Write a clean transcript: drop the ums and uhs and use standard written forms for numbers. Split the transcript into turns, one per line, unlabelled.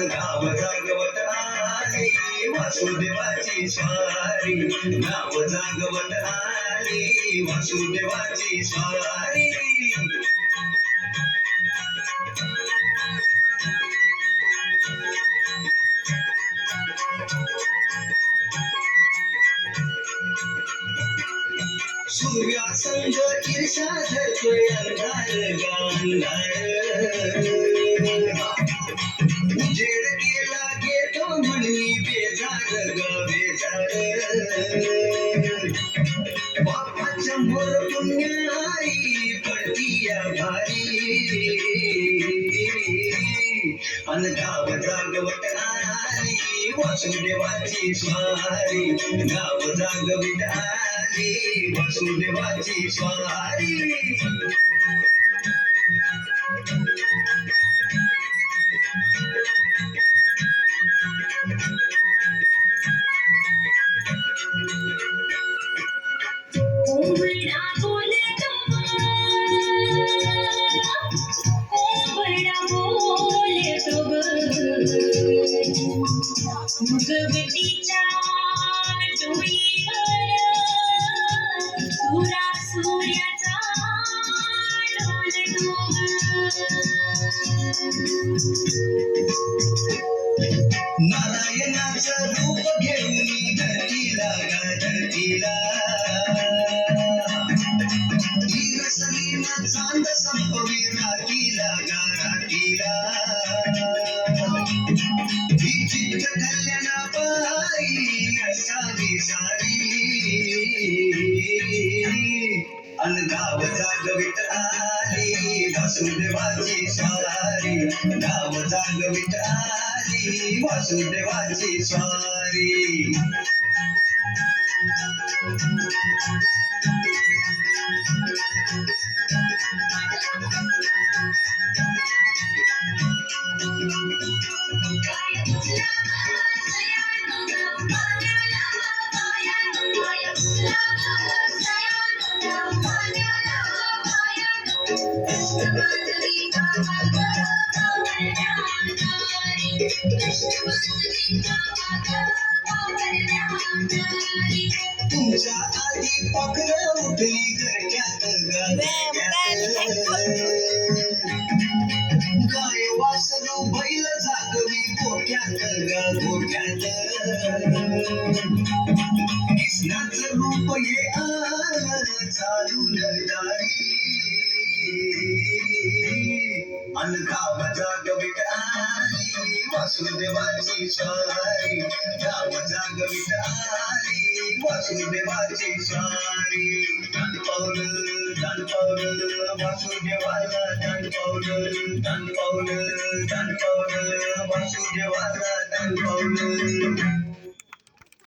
गाव जागवत आली वासुदेवाची स्वारी, गाव जागवत आली वासुदेवाची स्वारी. सूर्यासंग ईर्षा धरतोय अंधार गांधार, उजेड केला घेतो म्हणून बेजार ग बेजार. बापाच्या मोर पुण्याई पडती या भारी, अन गाव जागवत आली वासुदेवाची स्वारी, गाव जागवत आली वासुदेवाची स्वारी. नारायणाचं रूप घेऊन धरतीला धरतीला, वीरसलीना चांद संपवी रातीला रातीला. विचित्र कल्याणाबाई असावी सारी, अन गाव जागवित आली वासुदेवाची स्वारी, गाव जागवित आली वासुदेवाची स्वारी. तुमच्या आधी पाखर उठली घरट्यात गाय वासरू बैल जागवी गोठ्यात गोठ्यात. कृष्णाचं रूप ये चालून दारी, अन गाव जागवित आली वासुदेवाची स्वारी, गाव जागवित आली वासुदेवाची स्वारी. दान पावलं वासुदेवाला, दान पावलं वासुदेवाला, दान पावलं.